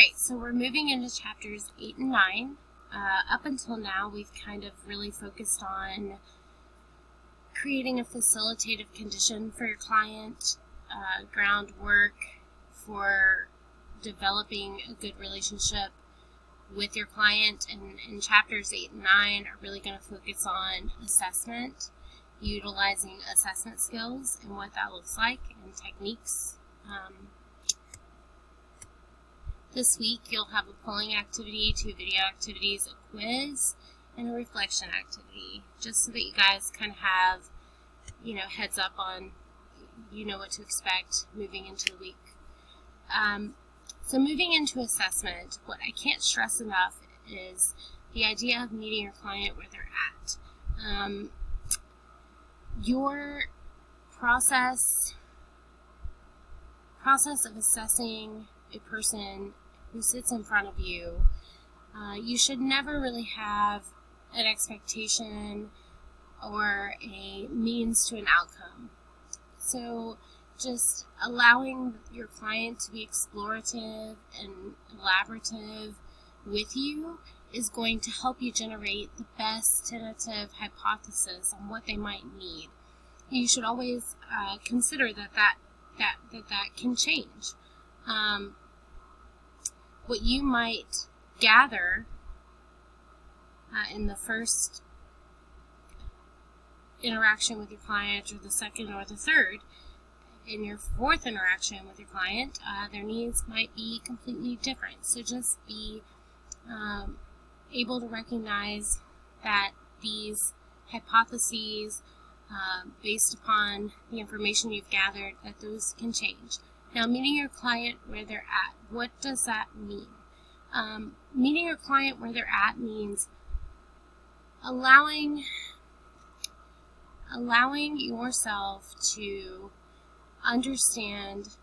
Alright, so we're moving into chapters 8 and 9. Up until now, we've kind of really focused on creating a facilitative condition for your client, groundwork for developing a good relationship with your client, and in chapters 8 and 9 are really going to focus on assessment, utilizing assessment skills and what that looks like and techniques. This week you'll have a polling activity, 2 video activities, a quiz, and a reflection activity, just so that you guys kind of have, heads up on, what to expect moving into the week. So moving into assessment, what I can't stress enough is the idea of meeting your client where they're at. Your process of assessing a person who sits in front of you, you should never really have an expectation or a means to an outcome. So just allowing your client to be explorative and elaborative with you is going to help you generate the best tentative hypothesis on what they might need. You should always consider that can change. What you might gather in the first interaction with your client, or the second or the third, in your fourth interaction with your client, their needs might be completely different. So just be able to recognize that these hypotheses, based upon the information you've gathered, that those can change. Now, meeting your client where they're at, what does that mean? Meeting your client where they're at means allowing yourself to understand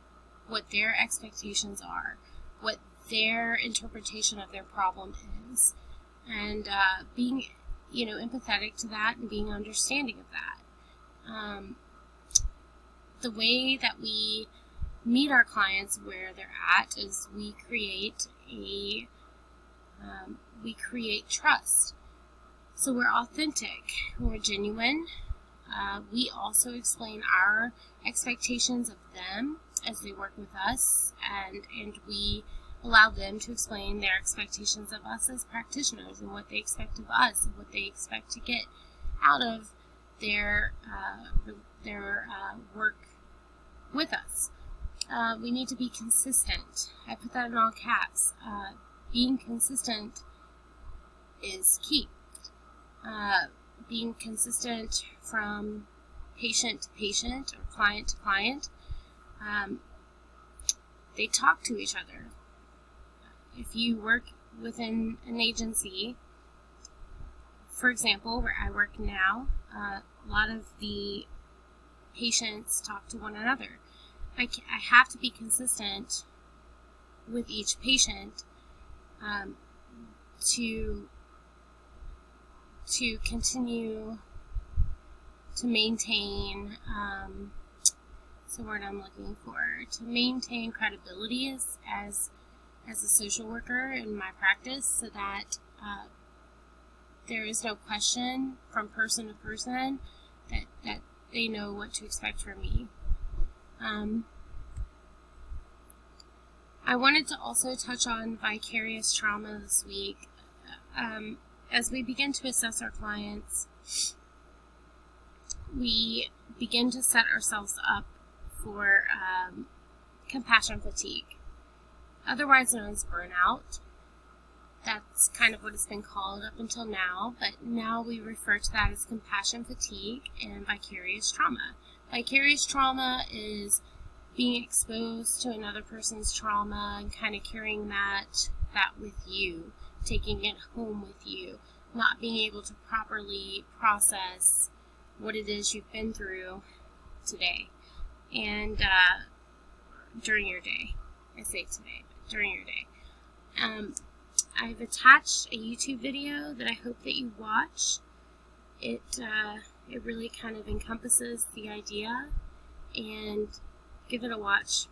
what their expectations are, what their interpretation of their problem is, and being, empathetic to that and being understanding of that. The way that we meet our clients where they're at is we create trust. So we're authentic, we're genuine. We also explain our expectations of them as they work with us, and we allow them to explain their expectations of us as practitioners, and what they expect of us, and what they expect to get out of their work with us. We need to be consistent. I put that in all caps. Being consistent is key. Being consistent from patient to patient or client to client. They talk to each other. If you work within an agency, for example, where I work now, a lot of the patients talk to one another. I have to be consistent with each patient to continue to maintain, what's the word I'm looking for, to maintain credibility as a social worker in my practice, so that there is no question from person to person that they know what to expect from me. I wanted to also touch on vicarious trauma this week. As we begin to assess our clients, we begin to set ourselves up for compassion fatigue, otherwise known as burnout. That's kind of what it's been called up until now, but now we refer to that as compassion fatigue and vicarious trauma. Vicarious trauma is being exposed to another person's trauma and kind of carrying that with you, taking it home with you, not being able to properly process what it is you've been through today and during your day. I say today, but during your day. I've attached a YouTube video that I hope that you watch. It really kind of encompasses the idea, and give it a watch.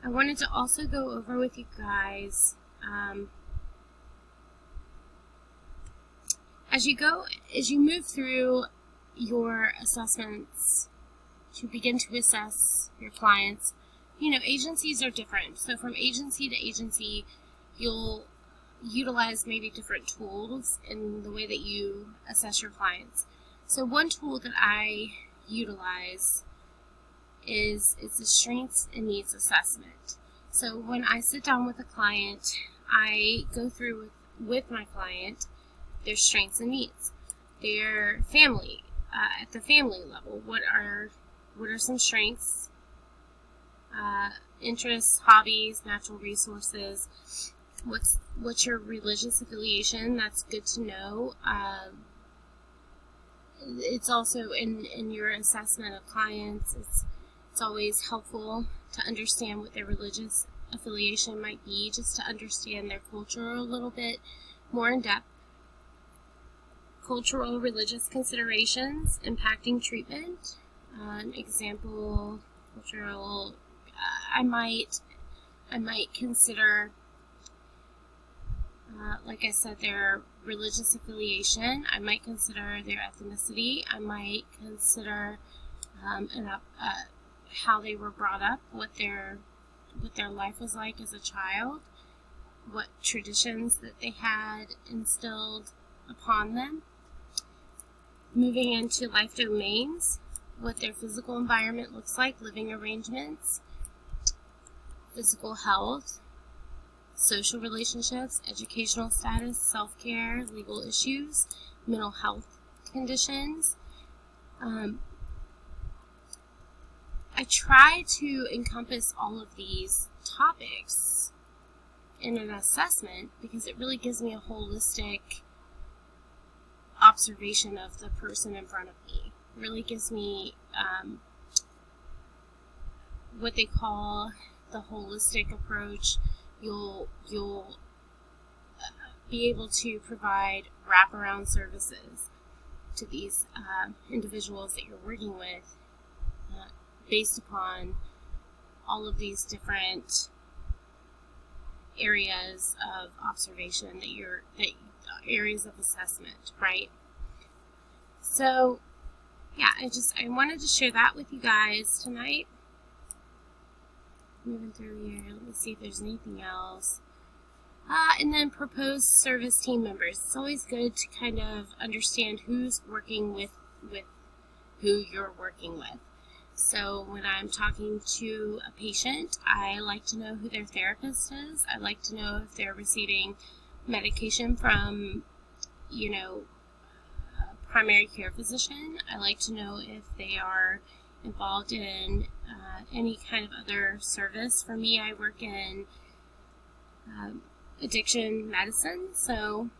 I wanted to also go over with you guys, as you move through your assessments to begin to assess your clients, agencies are different. So from agency to agency, you'll utilize maybe different tools in the way that you assess your clients. So one tool that I utilize is the strengths and needs assessment. So when I sit down with a client, I go through with my client their strengths and needs, their family, at the family level. What are some strengths, interests, hobbies, natural resources? What's your religious affiliation? That's good to know. It's also in your assessment of clients, it's always helpful to understand what their religious affiliation might be, just to understand their culture a little bit more in depth. Cultural religious considerations impacting treatment. Example, cultural, I might consider, like I said, their religious affiliation. I might consider their ethnicity. I might consider how they were brought up, what their life was like as a child, what traditions that they had instilled upon them. Moving into life domains, what their physical environment looks like, living arrangements, physical health, social relationships, educational status, self-care, legal issues, mental health conditions. I try to encompass all of these topics in an assessment because it really gives me a holistic observation of the person in front of me. It really gives me what they call the holistic approach. You'll be able to provide wraparound services to these individuals that you're working with, based upon all of these different areas of observation areas of assessment, right? So, yeah, I wanted to share that with you guys tonight. Moving through here, let me see if there's anything else. And then proposed service team members. It's always good to kind of understand who's working with who you're working with. So when I'm talking to a patient, I like to know who their therapist is. I like to know if they're receiving medication from, a primary care physician. I like to know if they are involved in any kind of other service. For me, I work in addiction medicine, so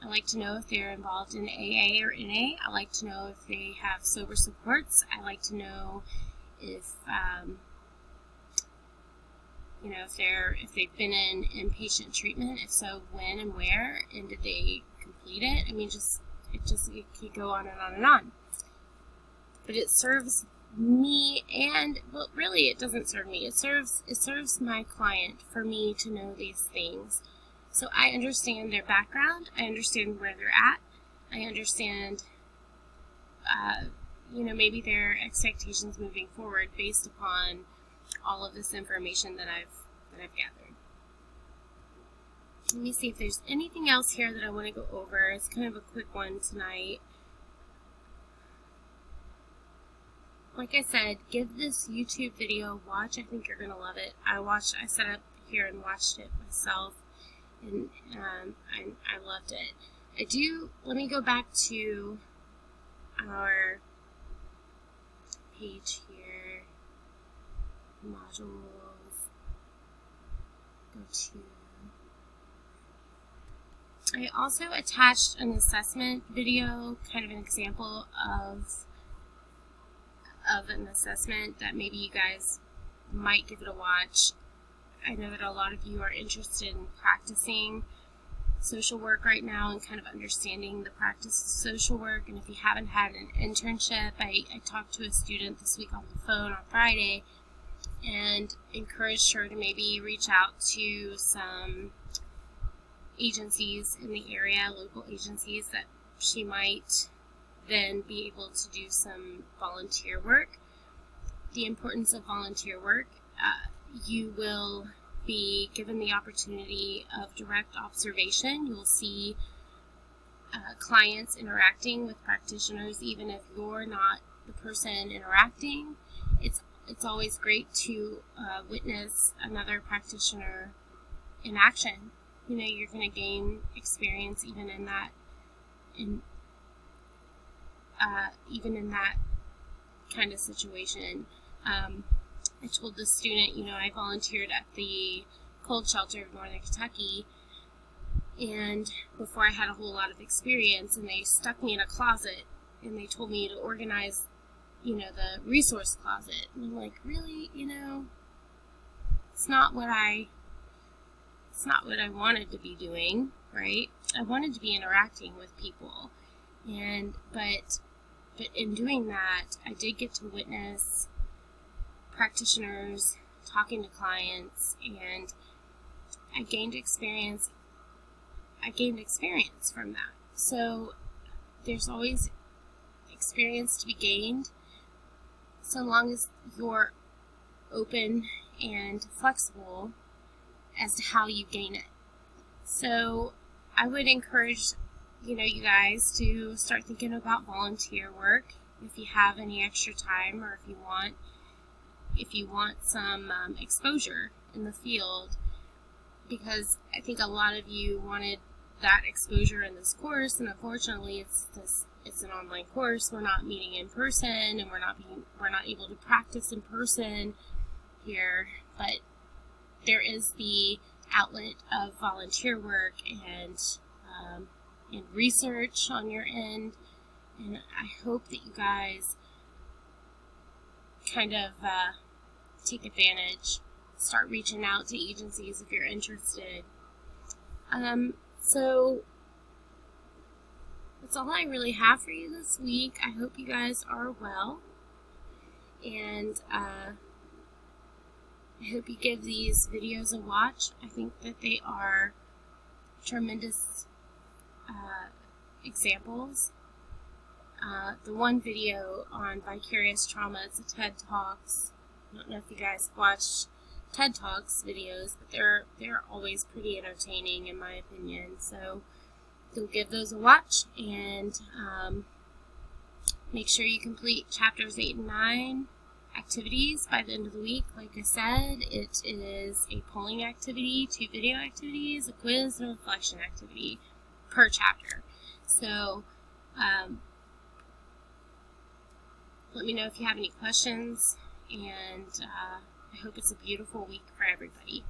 I like to know if they're involved in AA or NA. I like to know if they have sober supports. I like to know if if they've been in inpatient treatment. If so, when and where, and did they complete it? I mean, it could go on and on and on. But it serves me, and well, really, it doesn't serve me. It serves my client for me to know these things. So I understand their background. I understand where they're at. I understand, maybe their expectations moving forward based upon all of this information that I've gathered. Let me see if there's anything else here that I want to go over. It's kind of a quick one tonight. Like I said, give this YouTube video a watch. I think you're going to love it. I set up here and watched it myself, and I loved it. Let me go back to our page here, modules, go to, I also attached an assessment video, kind of an example of an assessment that maybe you guys might give it a watch. I know that a lot of you are interested in practicing social work right now and kind of understanding the practice of social work. And if you haven't had an internship, I talked to a student this week on the phone on Friday and encouraged her to maybe reach out to some agencies in the area, local agencies, that she might then be able to do some volunteer work. The importance of volunteer work, you will be given the opportunity of direct observation. You'll see clients interacting with practitioners, even if you're not the person interacting. It's always great to witness another practitioner in action. You know, you're going to gain experience even in that, even in that kind of situation. I told the student, I volunteered at the cold shelter of Northern Kentucky, and before I had a whole lot of experience, and they stuck me in a closet, and they told me to organize, the resource closet. And I'm like, really? It's not what I wanted to be doing, right? I wanted to be interacting with people. But in doing that, I did get to witness practitioners talking to clients, and I gained experience from that. So there's always experience to be gained, so long as you're open and flexible as to how you gain it. So I would encourage, you guys to start thinking about volunteer work if you have any extra time, or if you want some exposure in the field, because I think a lot of you wanted that exposure in this course, and unfortunately it's an online course. We're not meeting in person, and we're not able to practice in person here, but there is the outlet of volunteer work and research on your end, and I hope that you guys kind of take advantage, start reaching out to agencies if you're interested. So that's all I really have for you this week. I hope you guys are well, and I hope you give these videos a watch. I think that they are tremendous examples. The one video on vicarious trauma, it's a TED Talks. I don't know if you guys watch TED Talks videos, but they're always pretty entertaining in my opinion. So you'll give those a watch, and make sure you complete chapters 8 and 9 activities by the end of the week. Like I said, it is a polling activity, 2 video activities, a quiz, and a reflection activity per chapter. So let me know if you have any questions, and I hope it's a beautiful week for everybody.